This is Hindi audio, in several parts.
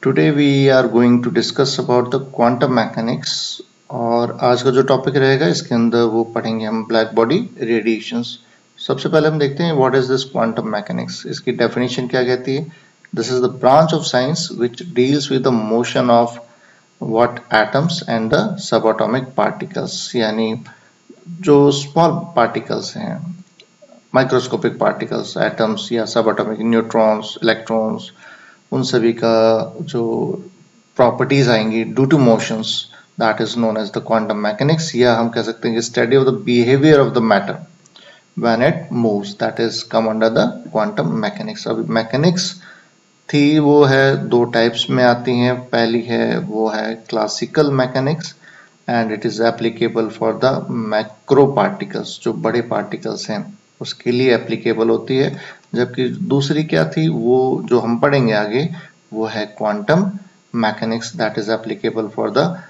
Today we are going to discuss about the quantum mechanics और आज का जो टॉपिक रहेगा इसके अंदर वो पढ़ेंगे हम ब्लैक बॉडी रेडिएशंस। सबसे पहले हम देखते हैं what is this quantum mechanics. इसकी डेफिनेशन क्या कहती है? This is the branch of science which deals with the motion of what atoms and the subatomic particles, यानी जो स्मॉल पार्टिकल्स हैं, माइक्रोस्कोपिक पार्टिकल्स, एटम्स या सबएटॉमिक, न्यूट्रॉन्स, इलेक्ट्रॉन्स, उन सभी का जो प्रॉपर्टीज आएंगी due to motions, that is known as the quantum mechanics, या हम कह सकते हैं study of the behaviour of the matter when it moves, that is come under the quantum mechanics. अब मैकेनिक्स थी वो है दो टाइप्स में आती हैं। पहली है वो है classical mechanics and it is applicable for the macro particles, जो बड़े पार्टिकल्स हैं उसके लिए एप्लीकेबल होती है। जबकि दूसरी क्या थी, वो जो हम पढ़ेंगे आगे, वो है quantum mechanics, that is applicable for the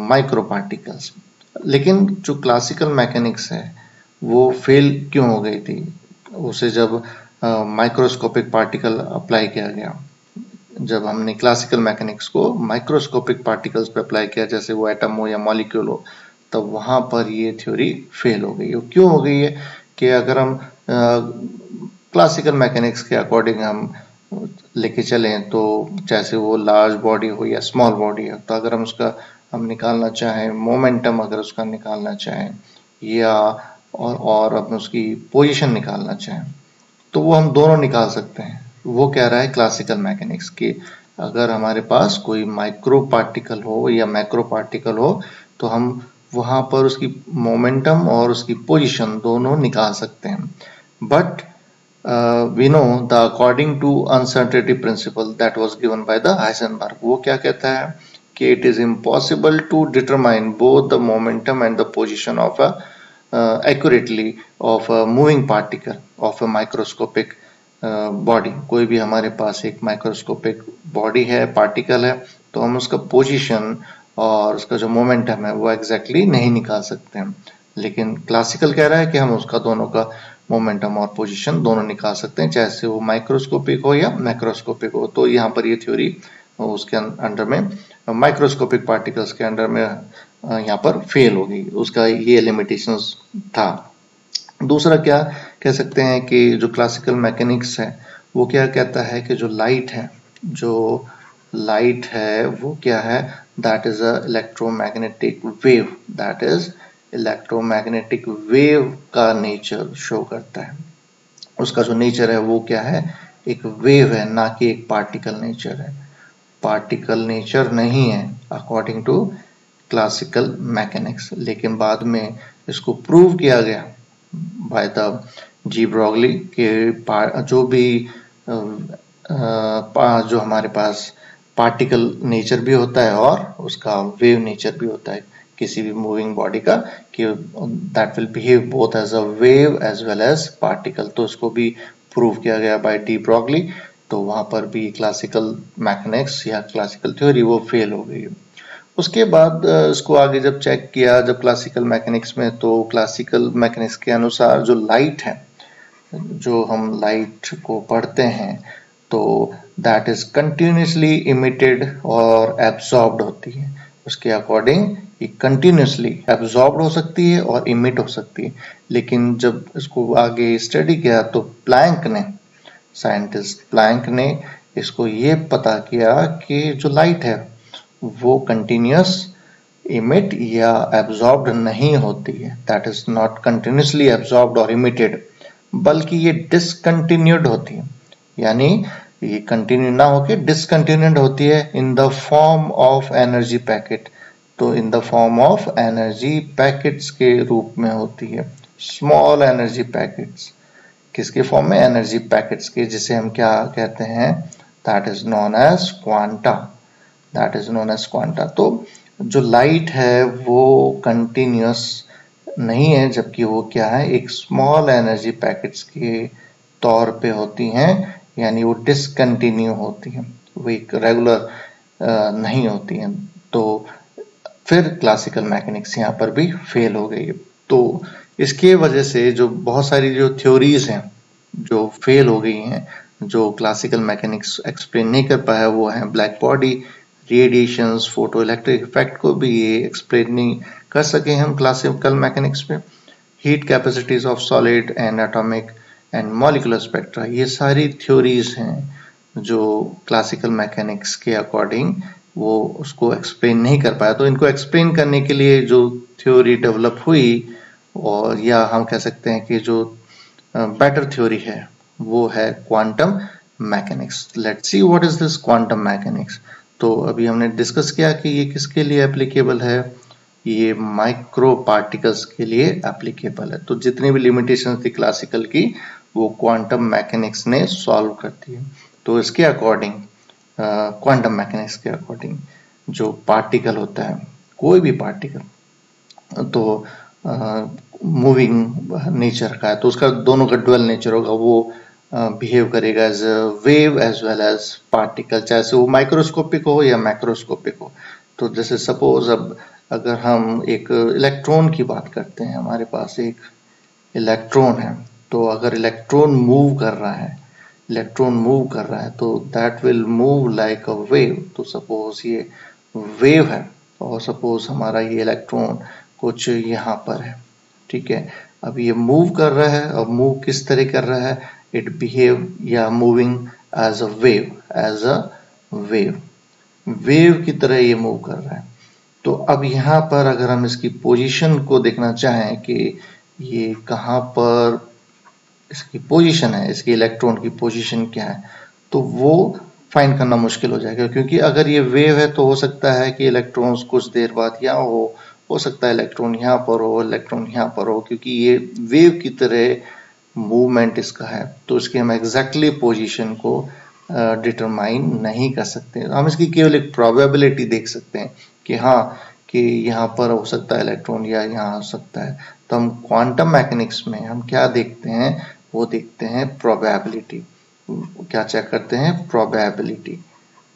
micro particles. लेकिन जो क्लासिकल मैकेनिक्स है वो फेल क्यों हो गई थी? उसे जब माइक्रोस्कोपिक पार्टिकल अप्लाई किया गया, जब हमने क्लासिकल मैकेनिक्स को माइक्रोस्कोपिक पार्टिकल्स पे अप्लाई किया, जैसे वो एटम हो या मॉलिक्यूल हो, तब वहां पर ये थ्योरी फेल हो गई। क्यों हो गई है कि अगर हम क्लासिकल मैकेनिक्स के अकॉर्डिंग हम लेके चलें, तो जैसे वो लार्ज बॉडी हो या स्मॉल बॉडी हो, तो अगर हम उसका हम निकालना चाहें मोमेंटम, अगर उसका निकालना चाहें या और हम उसकी पोजीशन निकालना चाहें, तो वो हम दोनों निकाल सकते हैं। वो कह रहा है क्लासिकल मैकेनिक्स कि अगर हमारे पास कोई माइक्रो पार्टिकल हो या मैक्रो पार्टिकल हो, तो हम वहां पर उसकी मोमेंटम और उसकी पोजीशन दोनों निकाल सकते हैं। But we know the according to uncertainty principle that was given by the Heisenberg, वो क्या कहता है कि it is impossible to determine both the momentum and the position of a accurately of a moving particle of a microscopic body। कोई भी हमारे पास एक माइक्रोस्कोपिक बॉडी है, पार्टिकल है, तो हम उसका पोजीशन और उसका जो मोमेंटम है वो एग्जैक्टली नहीं निकाल सकते हैं। लेकिन क्लासिकल कह रहा है कि हम उसका दोनों का मोमेंटम और पोजीशन दोनों निकाल सकते हैं, चाहे वो माइक्रोस्कोपिक हो या मैक्रोस्कोपिक हो। तो यहाँ पर ये थ्योरी उसके अंडर में माइक्रोस्कोपिक पार्टिकल्स के अंडर में यहाँ पर फेल हो गई, उसका ये लिमिटेशंस था। दूसरा क्या कह सकते हैं कि जो क्लासिकल मैकेनिक्स है वो क्या कहता है कि जो लाइट है वो क्या है, that is a electromagnetic wave, that is electromagnetic wave का नेचर शो करता है। उसका जो नेचर है वो क्या है, एक वेव है, ना कि एक पार्टिकल नेचर है। पार्टिकल नेचर नहीं है अकॉर्डिंग टू क्लासिकल मैकेनिक्स। लेकिन बाद में इसको प्रूव किया गया बाय द जी ब्रॉगली के जो भी जो हमारे पास पार्टिकल नेचर भी होता है और उसका वेव नेचर भी होता है किसी भी मूविंग बॉडी का, कि that will behave both as a wave as well as particle. तो इसको भी प्रूव किया गया बाय डी ब्रॉगली। तो वहां पर भी क्लासिकल मैकेनिक्स या क्लासिकल थ्योरी वो फेल हो गई। उसके बाद इसको आगे जब चेक किया जब क्लासिकल मैकेनिक्स में, तो क्लासिकल मैकेनिक्स के अनुसार जो लाइट है, जो हम लाइट को पढ़ते हैं, तो दैट इज कंटिन्यूसली इमिटेड और एब्सॉर्ब्ड होती है। उसके अकॉर्डिंग ये कंटिन्यूसली एब्सॉर्ब्ड हो सकती है और इमिट हो सकती है। लेकिन जब इसको आगे स्टडी किया तो साइंटिस्ट प्लैंक ने इसको ये पता किया कि जो लाइट है वो कंटिन्यूस इमिट या एब्सॉर्ब्ड नहीं होती है, that is not continuously absorbed और इमिटेड, बल्कि ये डिसकंटिन्यूड होती है। यानी ये कंटिन्यू ना होके डिसकंटिन्यूड होती है in the form of energy packet. तो in the form of energy packets के रूप में होती है, स्मॉल एनर्जी पैकेट्स। किसके फॉर्म में? एनर्जी पैकेट्स के, जिसे हम क्या कहते हैं, that is known as quanta, that is known as quanta. तो जो लाइट है वो कंटिन्यूस नहीं है, जबकि वो क्या है, एक स्मॉल एनर्जी पैकेट्स के तौर पे होती हैं, यानी वो डिसकंटिन्यू होती हैं, वो एक रेगुलर नहीं होती हैं। तो फिर क्लासिकल मैकेनिक्स यहाँ पर भी फेल हो गई। तो इसके वजह से जो बहुत सारी जो थ्योरीज हैं जो फेल हो गई हैं, जो क्लासिकल मैकेनिक्स एक्सप्लेन नहीं कर पाया वो है black body, radiations, photo electric effect को भी ये एक्सप्लेन नहीं कर सके हम क्लासिकल मैकेनिक्स में। Heat capacities of solid and atomic and molecular spectra, ये सारी थ्योरीज हैं जो क्लासिकल मैकेनिक्स के अकॉर्डिंग वो उसको एक्सप्लेन नहीं कर पाया। तो इनको एक्सप्लेन करने के लिए जो थ्योरी डेवलप हुई, और या हम कह सकते हैं कि जो बेटर थ्योरी है, वो है quantum mechanics. Let's see what is this quantum mechanics. तो अभी हमने डिस्कस किया कि ये किसके लिए एप्लीकेबल है, ये माइक्रो पार्टिकल्स के लिए एप्लीकेबल है। तो जितनी भी लिमिटेशन थी क्लासिकल की, वो क्वांटम मैकेनिक्स ने सॉल्व करती है। तो इसके अकॉर्डिंग, क्वांटम मैकेनिक्स के अकॉर्डिंग, जो पार्टिकल होता है, कोई भी पार्टिकल, तो मूविंग नेचर का है, तो उसका दोनों का डुअल नेचर होगा, वो बिहेव करेगा as a wave as well as particle, चाहे से वो माइक्रोस्कोपिक हो या मैक्रोस्कोपिक हो। तो जैसे सपोज अब अगर हम एक इलेक्ट्रॉन की बात करते हैं, हमारे पास एक इलेक्ट्रॉन है, तो अगर इलेक्ट्रॉन मूव कर रहा है, तो that will move like a wave. तो सपोज ये वेव है, और सपोज हमारा ये इलेक्ट्रॉन कुछ यहाँ पर है, ठीक है। अब ये मूव कर रहा है, अब मूव किस तरह कर रहा है, इट बिहेव या moving as a wave, wave की तरह ये मूव कर रहा है। तो अब यहाँ पर अगर हम इसकी पोजीशन को देखना चाहें कि ये कहाँ पर इसकी पोजीशन है, इसकी इलेक्ट्रॉन की पोजीशन क्या है, तो वो फाइंड करना मुश्किल हो जाएगा। क्योंकि अगर ये वेव है तो हो सकता है कि इलेक्ट्रॉन्स कुछ देर बाद यहाँ हो सकता है इलेक्ट्रॉन यहाँ पर हो, इलेक्ट्रॉन यहाँ पर हो, क्योंकि ये वेव की तरह मूवमेंट इसका है। तो इसकी हम एग्जैक्टली पोजीशन को डिटरमाइन नहीं कर सकते। हम इसकी केवल एक प्रोबेबिलिटी देख सकते हैं कि हाँ, कि यहाँ पर हो सकता है इलेक्ट्रॉन या यहाँ हो सकता है। तो हम क्वांटम मैकेनिक्स में हम क्या देखते हैं, वो देखते हैं प्रोबेबिलिटी। क्या चेक करते हैं, probability.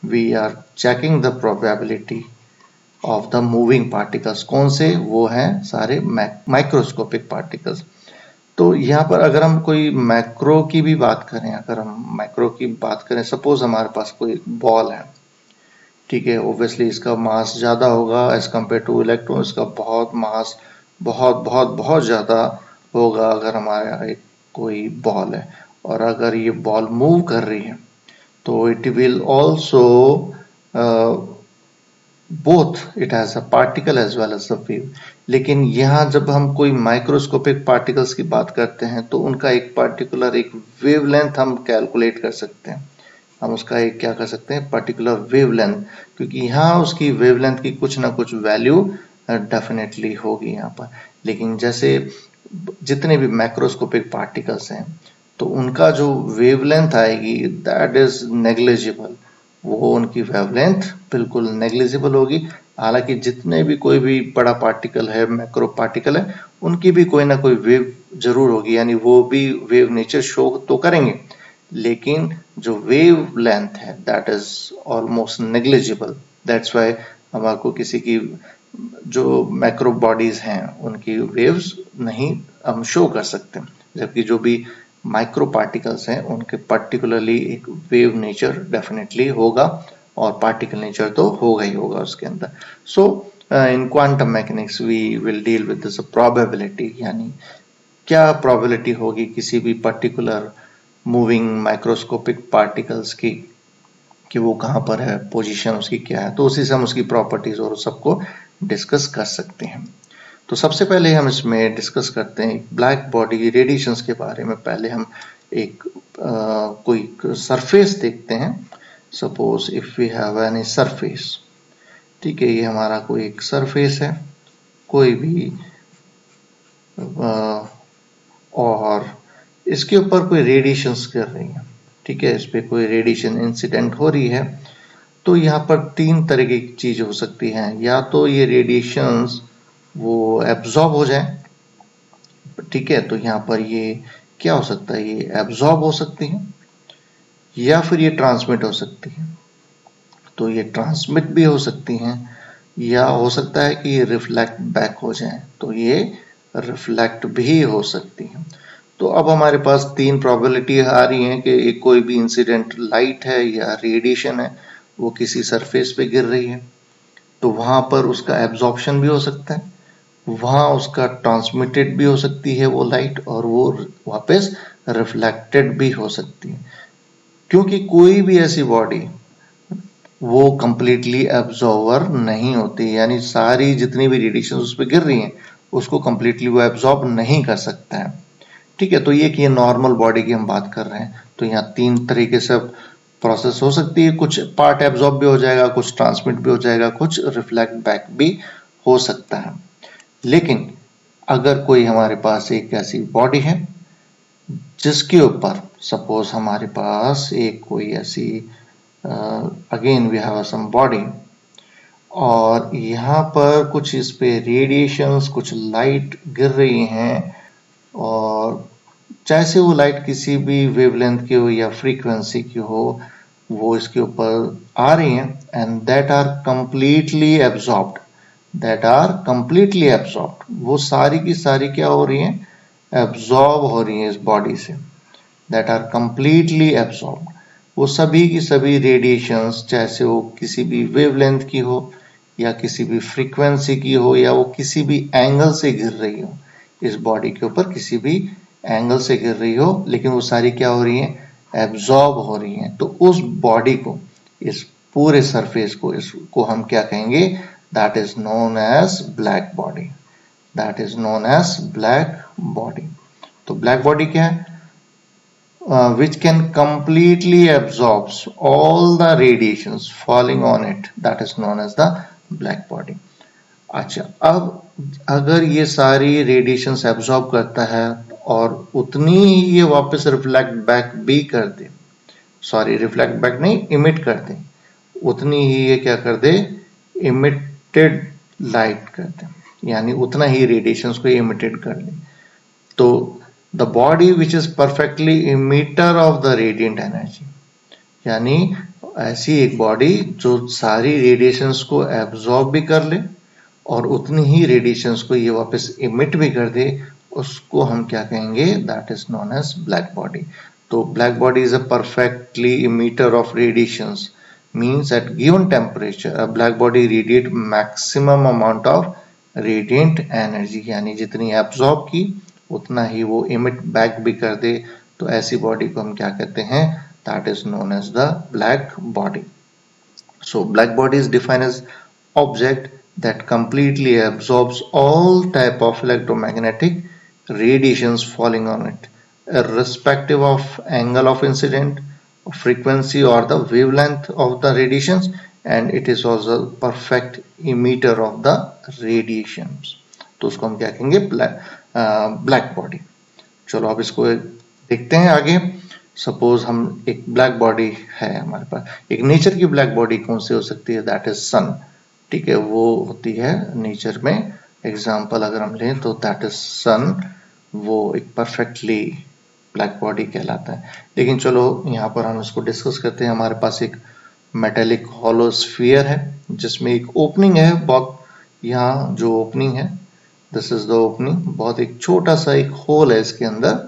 We are checking the probability of the moving particles. कौन से, वो हैं सारे माइक्रोस्कोपिक पार्टिकल्स। तो यहाँ पर अगर हम कोई मैक्रो की भी बात करें, सपोज हमारे पास कोई बॉल है, ठीक है। ऑब्वियसली इसका मास ज़्यादा होगा एज कम्पेयर टू इलेक्ट्रॉन, इसका बहुत मास बहुत बहुत बहुत ज़्यादा होगा अगर हमारा एक कोई बॉल है। और अगर ये बॉल मूव कर रही है तो it will also both it has a particle as well as a wave. लेकिन यहाँ जब हम कोई माइक्रोस्कोपिक पार्टिकल्स की बात करते हैं तो उनका एक पर्टिकुलर एक वेवलेंथ हम कैलकुलेट कर सकते हैं। हम उसका एक क्या कर सकते हैं, पर्टिकुलर वेवलेंथ, क्योंकि यहाँ उसकी वेवलेंथ की कुछ ना कुछ वैल्यू डेफिनेटली होगी यहाँ पर। लेकिन जैसे जितने भी मैक्रोस्कोपिक पार्टिकल्स हैं तो उनका जो वेवलेंथ आएगी दैट इज नेग्लिजिबल, वो उनकी वेवलेंथ बिल्कुल नेग्लिजिबल होगी। हालांकि जितने भी कोई भी बड़ा पार्टिकल है, मैक्रो पार्टिकल है, उनकी भी कोई ना कोई वेव जरूर होगी, यानी वो भी वेव नेचर शो तो करेंगे, लेकिन जो वेव लेंथ है that is almost negligible. That's why हमारे को किसी की जो मैक्रो बॉडीज हैं उनकी वेव्स नहीं हम शो कर सकते, जबकि जो भी माइक्रो पार्टिकल्स हैं उनके पर्टिकुलरली एक वेव नेचर डेफिनेटली होगा, और पार्टिकल नेचर तो होगा ही होगा उसके अंदर। So in quantum mechanics we will deal with this probability, यानी क्या प्रोबेबिलिटी होगी किसी भी पर्टिकुलर मूविंग माइक्रोस्कोपिक पार्टिकल्स की, कि वो कहाँ पर है, पोजीशन उसकी क्या है। तो उसी से हम उसकी प्रॉपर्टीज और सबको डिस्कस कर सकते हैं। तो सबसे पहले हम इसमें डिस्कस करते हैं ब्लैक बॉडी रेडिएशंस के बारे में। पहले हम एक कोई सरफेस देखते हैं। Suppose if we have any surface, ठीक है, ये हमारा कोई एक सरफेस है, कोई भी और इसके ऊपर कोई रेडिएशंस कर रही है, ठीक है, इस पे कोई रेडिएशन इंसिडेंट हो रही है। तो यहाँ पर तीन तरह की चीज हो सकती हैं, या तो ये रेडिएशंस वो एब्जॉर्ब हो जाए, ठीक है, तो यहाँ पर ये क्या हो सकता है, ये एब्जॉर्ब हो सकती है, या फिर ये ट्रांसमिट हो सकती है। तो ये ट्रांसमिट भी हो सकती हैं, या हो सकता है कि ये रिफ्लेक्ट बैक हो जाए, तो ये रिफ्लेक्ट भी हो सकती है। तो अब हमारे पास तीन प्रोबेबिलिटी आ रही हैं कि एक कोई भी इंसिडेंट लाइट है या रेडिएशन है, वो किसी सरफेस पे गिर रही है, तो वहां पर उसका एब्जॉर्प्शन भी हो सकता है, वहां उसका ट्रांसमिटेड भी हो सकती है वो लाइट, और वो वापस रिफ्लेक्टेड भी हो सकती है। क्योंकि कोई भी ऐसी बॉडी वो कंप्लीटली एब्जॉर्वर नहीं होती, यानी सारी जितनी भी रेडिएशन उस पर गिर रही हैं उसको कंप्लीटली वो एब्जॉर्ब नहीं कर सकता है। ठीक है, तो ये नॉर्मल बॉडी की हम बात कर रहे हैं। तो यहाँ तीन तरीके से प्रोसेस हो सकती है, कुछ पार्ट एब्जॉर्ब भी हो जाएगा, कुछ ट्रांसमिट भी हो जाएगा, कुछ रिफ्लेक्ट बैक भी हो सकता है। लेकिन अगर कोई हमारे पास एक ऐसी बॉडी है जिसके ऊपर सपोज हमारे पास एक कोई ऐसी again we have some body, और यहाँ पर कुछ इस पे रेडिएशंस, कुछ लाइट गिर रही हैं, और चाहे से वो लाइट किसी भी वेवलेंथ की हो या फ्रीक्वेंसी की हो, वो इसके ऊपर आ रही हैं, and that are completely absorbed, that are completely absorbed, वो सारी की सारी क्या हो रही हैं, एब्जॉर्ब हो रही हैं इस बॉडी से, दैट आर कंप्लीटली एब्जॉर्ब्ड। वो सभी की सभी रेडिएशंस, चाहे से वो किसी भी वेवलेंथ की हो या किसी भी फ्रीक्वेंसी की हो या वो किसी भी एंगल से गिर रही हो, इस बॉडी के ऊपर किसी भी एंगल से गिर रही हो, लेकिन वो सारी क्या हो रही हैं, एब्जॉर्ब हो रही हैं। तो उस बॉडी को, इस पूरे सरफेस को, इसको हम क्या कहेंगे, that is known as black body, that is known as black body. तो ब्लैक बॉडी क्या है, which can completely absorbs all the radiations falling on it, that is known as the black body। अच्छा, अब अगर ये सारी रेडिएशंस एब्जॉर्ब करता है और उतनी ही ये वापस रिफ्लेक्ट बैक भी कर दे, सॉरी रिफ्लेक्ट बैक नहीं, इमिट कर दे, उतनी ही ये क्या कर दे, इमिटेड लाइट कर दे, यानी उतना ही रेडिएशंस को इमिटेड कर दे, तो the body which is perfectly emitter of the radiant energy, यानी ऐसी एक बॉडी जो सारी रेडिएशंस को एब्जॉर्ब भी कर ले और उतनी ही रेडिएशंस को ये वापस इमिट भी कर दे, उसको हम क्या कहेंगे, that is known as black body. तो black body is a perfectly emitter of radiations, means at given temperature a black body radiate maximum amount of radiant energy, यानी जितनी एब्जॉर्ब की उतना ही वो इमिट बैक भी कर दे, तो ऐसी बॉडी को हम क्या कहते हैं, that is known as the black body. So black body is defined as object that completely absorbs all type of electromagnetic radiations falling on it, irrespective of angle of incident, frequency or the wavelength of the radiations, and it is also perfect emitter of the radiations। तो उसको हम क्या कहेंगे, ब्लैक बॉडी। चलो अब इसको देखते हैं आगे। सपोज हम एक ब्लैक बॉडी है हमारे पास, एक नेचर की ब्लैक बॉडी कौन सी हो सकती है, दैट इज सन। ठीक है, वो होती है नेचर में, एग्जाम्पल अगर हम लें तो दैट इज सन, वो एक परफेक्टली ब्लैक बॉडी कहलाता है। लेकिन चलो यहाँ पर हम इसको डिस्कस करते हैं। हमारे पास एक मेटेलिक हॉलो स्फीयर है जिसमें एक ओपनिंग है, बहुत यहाँ जो ओपनिंग है, दिस इज द ओपनिंग, बहुत एक छोटा सा एक होल है इसके अंदर,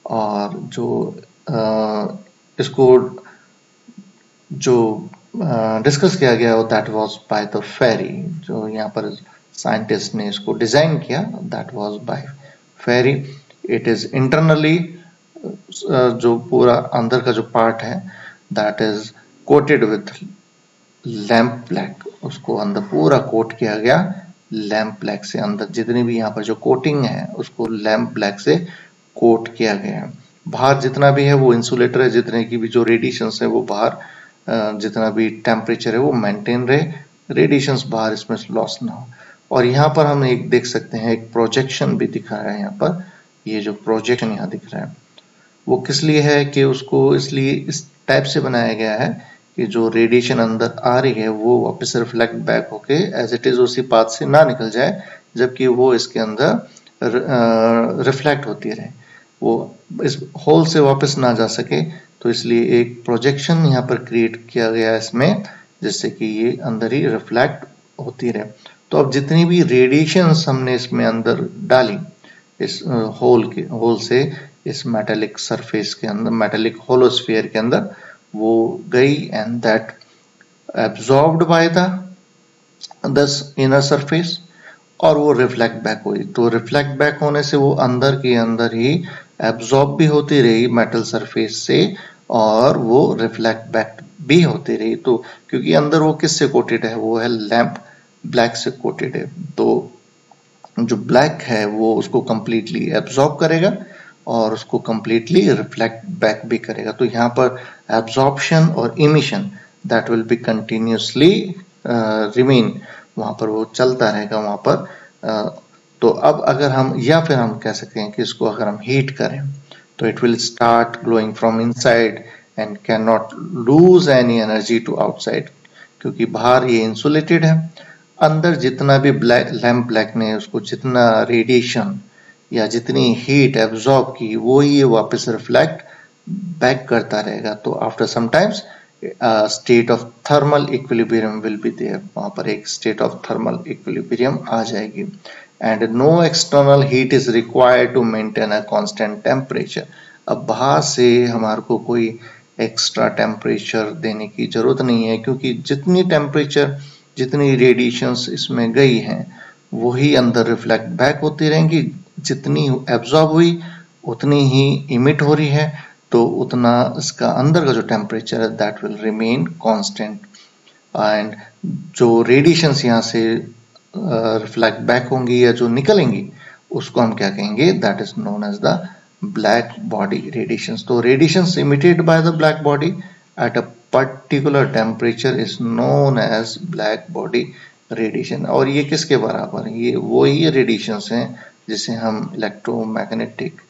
और जो इसको जो डिस्कस किया गया that was by the Fery, जो यहाँ पर साइंटिस्ट ने इसको डिजाइन किया, that was by Fery. It is internally, जो पूरा अंदर का जो पार्ट है that is coated with lamp black, उसको अंदर पूरा कोट किया गया लैम्प ब्लैक से, अंदर जितनी भी यहाँ पर जो कोटिंग है उसको लैम्प ब्लैक से कोट किया गया है। बाहर जितना भी है वो इंसुलेटर है, जितने की भी जो रेडिएशंस है वो बाहर, जितना भी टेम्परेचर है वो मेंटेन रहे, रेडिएशंस बाहर इसमें लॉस ना हो। और यहाँ पर हम एक देख सकते हैं, एक प्रोजेक्शन भी दिखा रहा है यहाँ पर, ये जो प्रोजेक्शन यहाँ दिख रहा है वो किस लिए है कि उसको इसलिए इस टाइप से बनाया गया है कि जो रेडिएशन अंदर आ रही है वो वापस रिफ्लेक्ट बैक होके एज इट इज उसी पाथ से ना निकल जाए, जबकि वो इसके अंदर रिफ्लेक्ट होती रहे, वो इस होल से वापस ना जा सके। तो इसलिए एक प्रोजेक्शन यहाँ पर क्रिएट किया गया है इसमें, जिससे कि ये अंदर ही रिफ्लेक्ट होती रहे। तो अब जितनी भी रेडिएशंस हमने इसमें अंदर डाली इस होल से, इस मेटेलिक सरफेस के अंदर, मेटेलिक होलोस्फीयर के अंदर वो गई and that absorbed by the inner surface और वो रिफ्लेक्ट बैक हुई। तो रिफ्लेक्ट बैक होने से वो अंदर के अंदर ही एब्जॉर्ब भी होती रही मेटल सरफेस से और वो रिफ्लेक्ट बैक भी होती रही। तो क्योंकि अंदर वो किससे कोटेड है, वो है लैंप ब्लैक से कोटेड है, तो जो ब्लैक है वो उसको कंप्लीटली एब्जॉर्ब करेगा और उसको कंप्लीटली रिफ्लेक्ट बैक भी करेगा। तो यहाँ पर एब्जॉर्प्शन और emission that will be continuously remain, वहां पर वो चलता रहेगा वहां पर। तो अब अगर हम, या फिर हम कह सकते हैं कि इसको अगर हम हीट करें तो it will start glowing from inside and can not lose any energy to outside, क्योंकि बाहर ये इंसुलेटेड है, अंदर जितना भी लैम्प ब्लैक ने उसको जितना रेडिएशन या जितनी हीट एब्जॉर्ब की वो ही वापस रिफ्लेक्ट बैक करता रहेगा। तो after some times state of thermal equilibrium will be there, वहां पर एक स्टेट ऑफ थर्मल इक्विलिब्रियम आ जाएगी and no external heat is required to maintain a constant temperature. अब बाहर से हमारे को कोई एक्स्ट्रा टेम्परेचर देने की जरूरत नहीं है, क्योंकि जितनी टेम्परेचर, जितनी रेडिएशंस इसमें गई हैं वही अंदर रिफ्लेक्ट बैक होती रहेंगी, जितनी एब्जॉर्ब हुई उतनी ही इमिट हो रही है, तो उतना इसका अंदर का जो टेम्परेचर है that will remain constant and जो रेडिएशंस यहाँ से रिफ्लेक्ट बैक होंगी या जो निकलेंगी उसको हम क्या कहेंगे, that is known as the black body radiations. तो radiations emitted by the black body at a particular temperature is known as black body radiation. और ये किसके बराबर है, ये वही रेडिएशंस हैं जिसे हम इलेक्ट्रोमैग्नेटिक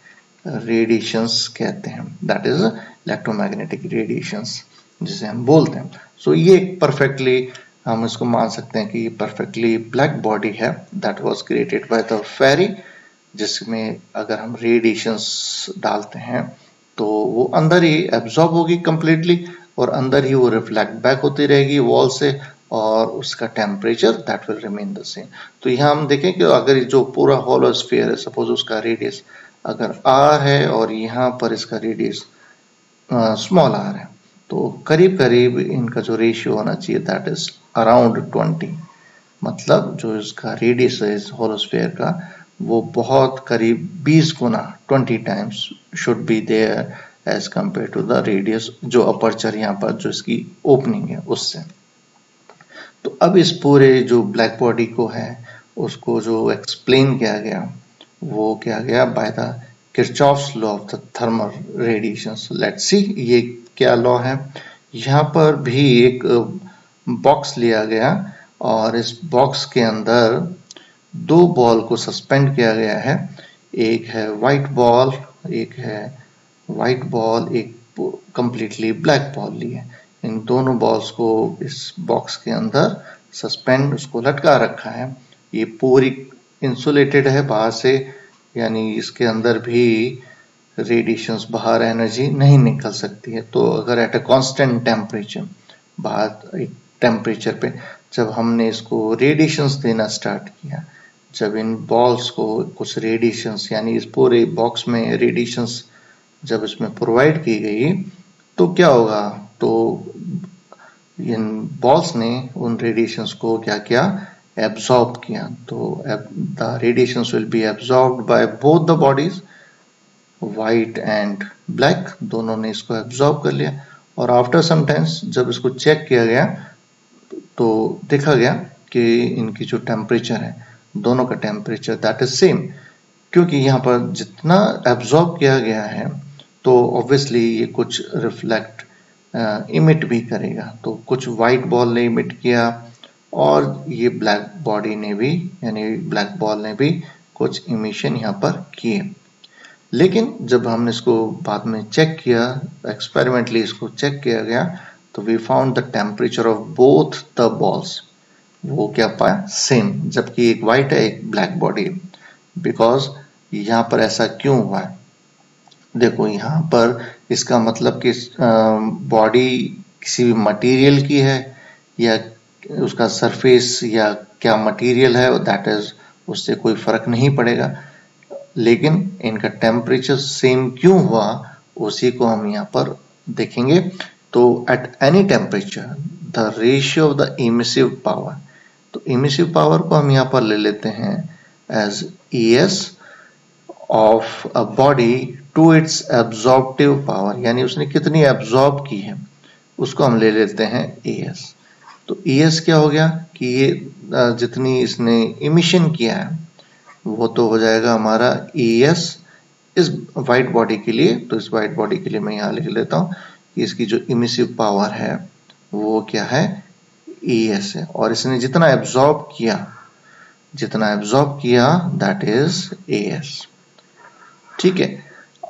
रेडिएशंस कहते हैं, दैट इज इलेक्ट्रोमैग्नेटिक रेडिएशंस जिसे हम बोलते हैं। सो ये परफेक्टली हम इसको मान सकते हैं कि ये परफेक्टली ब्लैक बॉडी है that was created by the Fery, जिसमें अगर हम रेडिएशंस डालते हैं तो वो अंदर ही एब्जॉर्ब होगी कंप्लीटली और अंदर ही वो रिफ्लेक्ट बैक होती रहेगी वॉल से और उसका temperature that will remain the same. तो यहाँ हम देखें कि अगर जो पूरा होलोस्फीयर है, सपोज उसका रेडियस अगर r है और यहाँ पर इसका रेडियस स्मॉल r है, तो करीब करीब इनका जो रेशियो होना चाहिए दैट इज अराउंड 20, मतलब जो इसका रेडियस है इस होलोस्फीयर का वो बहुत करीब 20 गुना 20 times should be there as compare to the radius, जो अपर्चर यहाँ पर जो इसकी ओपनिंग है उससे। तो अब इस पूरे जो ब्लैक बॉडी को है उसको जो एक्सप्लेन किया गया वो किया गया by the Kirchhoff's law of the thermal radiations. Let's see ये क्या लॉ है। यहाँ पर भी एक बॉक्स लिया गया और इस बॉक्स के अंदर दो बॉल को सस्पेंड किया गया है, एक है व्हाइट बॉल, एक है व्हाइट बॉल, एक कंप्लीटली ब्लैक बॉल ली है। इन दोनों बॉल्स को इस बॉक्स के अंदर सस्पेंड उसको लटका रखा है। ये पूरी इंसुलेटेड है बाहर से, यानी इसके अंदर भी रेडिएशंस बाहर एनर्जी नहीं निकल सकती है। तो अगर एट अ कांस्टेंट टेम्परेचर, बाहर एक टेम्परेचर पे जब हमने इसको रेडिएशंस देना स्टार्ट किया, जब इन बॉल्स को कुछ रेडिएशंस यानी इस पूरे बॉक्स में रेडिएशंस जब इसमें प्रोवाइड की गई तो क्या होगा, तो इन बॉल्स ने उन रेडिएशंस को क्या किया, एब्जॉर्ब किया। तो the radiations will be absorbed by both the bodies, white and black, दोनों ने इसको एब्जॉर्ब कर लिया। और आफ्टर सम टाइम्स जब इसको चेक किया गया तो देखा गया कि इनकी जो टेम्परेचर है दोनों का टेम्परेचर दैट इज सेम, क्योंकि यहाँ पर जितना एब्जॉर्ब किया गया है तो ऑब्वियसली ये कुछ रिफ्लेक्ट इमिट भी करेगा। तो कुछ व्हाइट बॉल ने इमिट किया और ये ब्लैक बॉडी ने भी, यानी ब्लैक बॉल ने भी कुछ इमिशन यहाँ पर किए। लेकिन जब हमने इसको बाद में चेक किया, एक्सपेरिमेंटली इसको चेक किया गया, तो we found the temperature of both the balls, वो क्या पाया, सेम, जबकि एक व्हाइट है एक ब्लैक बॉडी। बिकॉज यहाँ पर ऐसा क्यों हुआ है, देखो यहाँ पर इसका मतलब कि बॉडी किसी भी मटेरियल की है या उसका सरफेस या क्या मटेरियल है दैट इज, उससे कोई फर्क नहीं पड़ेगा। लेकिन इनका टेम्परेचर सेम क्यों हुआ उसी को हम यहाँ पर देखेंगे। तो at any temperature the ratio of the emissive power, तो इमिसिव पावर को हम यहाँ पर ले लेते हैं as ES of a body to its absorptive power, यानी उसने कितनी एब्जॉर्ब की है उसको हम ले लेते हैं ES। तो ES क्या हो गया कि ये जितनी इसने इमिशन किया है वो तो हो जाएगा हमारा ES इस वाइट बॉडी के लिए। तो इस वाइट बॉडी के लिए मैं यहाँ लिख लेता हूँ कि इसकी जो इमिसिव पावर है वो क्या है, ES है, और इसने जितना एब्जॉर्ब किया दैट इज AS। ठीक है,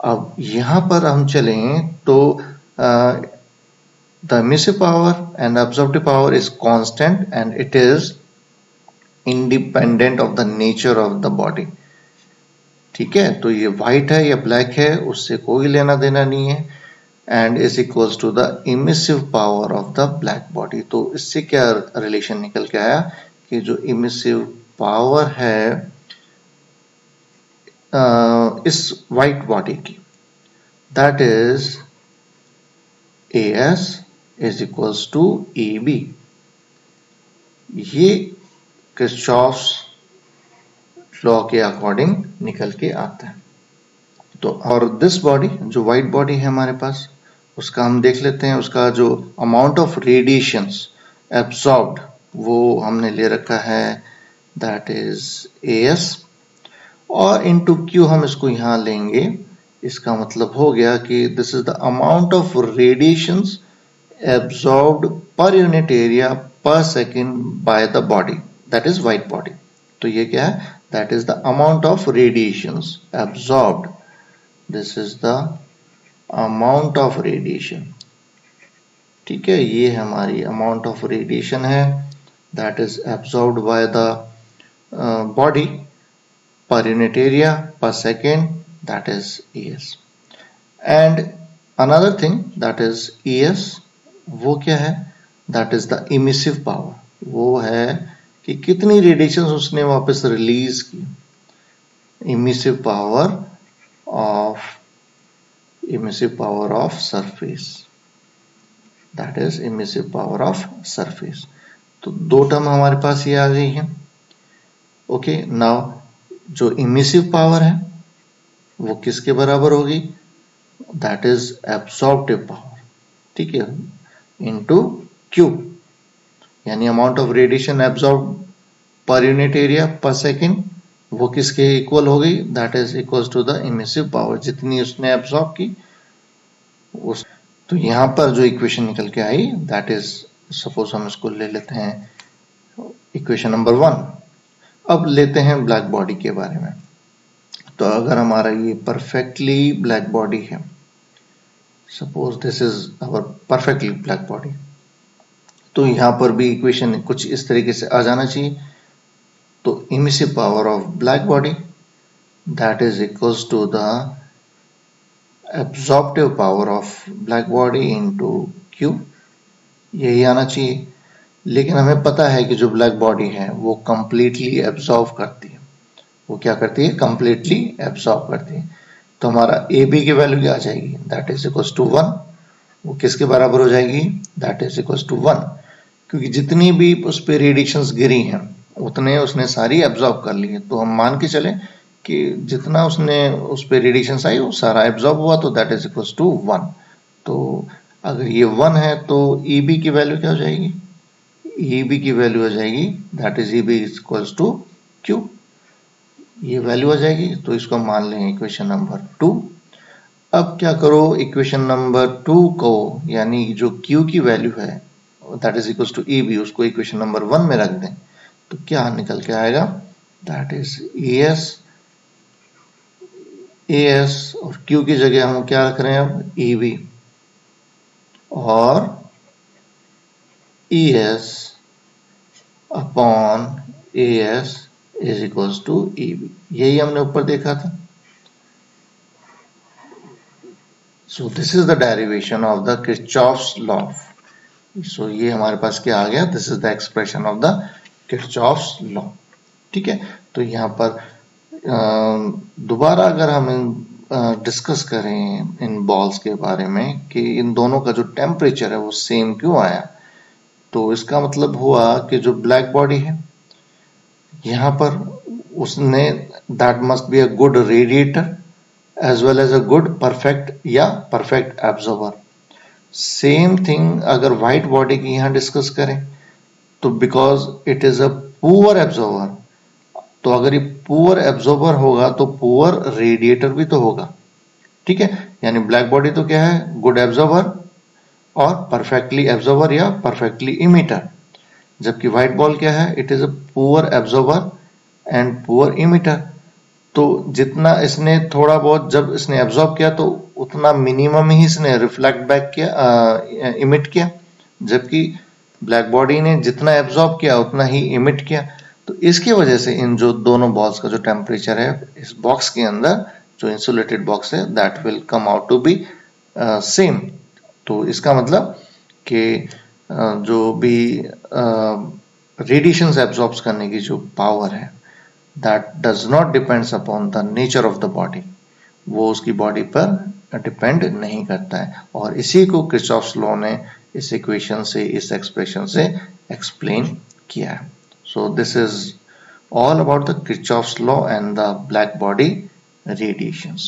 अब यहाँ पर हम चलें तो the emissive power and absorptive power is constant and it is independent of the nature of the body। ठीक है, तो ये व्हाइट है या ब्लैक है उससे कोई लेना देना नहीं है, and is equals to the emissive power of the black body. तो इससे क्या रिलेशन निकल के आया कि जो इमिसिव पावर है इस व्हाइट बॉडी की that is AS is equals to EB। ये किरचॉफ्स लॉ के अकॉर्डिंग निकल के आता है। तो और दिस बॉडी जो व्हाइट बॉडी है हमारे पास उसका हम देख लेते हैं, उसका जो अमाउंट ऑफ रेडिएशंस एब्सॉर्ब्ड वो हमने ले रखा है दैट इज AS, और इनटू Q हम इसको यहाँ लेंगे। इसका मतलब हो गया कि this is the amount of radiations absorbed per unit area per second by the body that is white body. तो ये क्या है, that is the amount of radiations absorbed, this is the amount of radiation. ठीक है, ये हमारी अमाउंट ऑफ रेडिएशन है that is absorbed by the body per unit area per second, that is ES। and another thing that is ES वो क्या है, that is the emissive power, वो है कि कितनी रेडिएशन उसने वापस रिलीज की। emissive power of surface, that is emissive power of surface। तो दो टर्म हमारे पास ये आ गई है। ओके, नाउ जो इमिसिव पावर है वो किसके बराबर होगी, दैट इज एब्सॉर्प्टिव पावर। ठीक है, इनटू Q, यानी amount of radiation absorb per unit area per second वो किसके इक्वल हो गई, that is equal to the emissive power, जितनी उसने एब्सॉर्ब की उस। तो यहां पर जो इक्वेशन निकल के आई दैट इज, सपोज हम इसको ले लेते हैं इक्वेशन नंबर 1। अब लेते हैं ब्लैक बॉडी के बारे में। तो अगर हमारा ये परफेक्टली ब्लैक बॉडी है, suppose this is our perfectly black body, तो यहां पर भी इक्वेशन कुछ इस तरीके से आ जाना चाहिए। तो emissive power of black body that is equals to the absorptive power of black body into Q, यही आना चाहिए। लेकिन हमें पता है कि जो ब्लैक बॉडी है वो कंप्लीटली एब्सॉर्ब करती है। वो क्या करती है, कंप्लीटली एब्सॉर्ब करती है। तो हमारा AB की वैल्यू क्या आ जाएगी, दैट इज इक्वल्स टू 1। वो किसके बराबर हो जाएगी, दैट इज इक्वल्स टू 1, क्योंकि जितनी भी उस पर रेडिएशंस गिरी हैं उतने उसने सारी एब्सॉर्ब कर ली है। तो हम मान के चले कि जितना उसने उस पर रेडिएशंस आई वो सारा एब्सॉर्ब हुआ, तो दैट इज इक्वल्स टू 1। तो अगर ये 1 है तो EB की वैल्यू क्या हो जाएगी, EB की वैल्यू हो जाएगी that is EB equals to Q, ये वैल्यू आ जाएगी। तो इसको मान लेंगे इक्वेशन नंबर 2। अब क्या करो, इक्वेशन नंबर 2 को यानी जो Q की वैल्यू है that is equals to EB उसको इक्वेशन नंबर 1 में रख दें। तो क्या निकल के आएगा, दैट इज AS और Q की जगह हम क्या रख रहे हैं अब, EB, और ES upon AS is equals to EB, यही हमने ऊपर देखा था। So this is the derivation of the Kirchhoff's law. सो ये हमारे पास क्या आ गया, this is the expression of the Kirchhoff's law. ठीक है, तो यहाँ पर दोबारा अगर हम डिस्कस करें इन बॉल्स के बारे में कि इन दोनों का जो टेम्परेचर है वो सेम क्यों आया, तो इसका मतलब हुआ कि जो ब्लैक बॉडी है यहाँ पर उसने that must be a good radiator as well as a good perfect या परफेक्ट एब्जॉर्बर। सेम थिंग अगर व्हाइट बॉडी की यहाँ डिस्कस करें तो because it is a poor absorber, तो अगर ये पुअर एब्जॉर्बर होगा तो पुअर रेडिएटर भी तो होगा, ठीक है। यानी ब्लैक बॉडी तो क्या है, गुड एब्जॉर्बर और परफेक्टली एब्जॉर्बर या परफेक्टली इमिटर, जबकि व्हाइट बॉल क्या है, it is a poor absorber and poor emitter. तो जितना इसने थोड़ा बहुत जब इसने एब्जॉर्ब किया तो उतना मिनिमम ही इसने रिफ्लेक्ट बैक किया, इमिट किया, जबकि ब्लैक बॉडी ने जितना एब्जॉर्ब किया उतना ही इमिट किया। तो इसकी वजह से इन जो दोनों बॉल्स का जो टेम्परेचर है इस बॉक्स के अंदर, जो इंसुलेटेड बॉक्स है, that will come out to be same. तो इसका मतलब कि जो भी रेडिएशंस एब्जॉर्ब करने की जो पावर है that does not depends upon the nature of the body, वो उसकी बॉडी पर डिपेंड नहीं करता है। और इसी को किरचॉफ्स लॉ ने इस इक्वेशन से, इस एक्सप्रेशन से एक्सप्लेन किया है। सो this is all about the Kirchhoff's law and the black body radiations.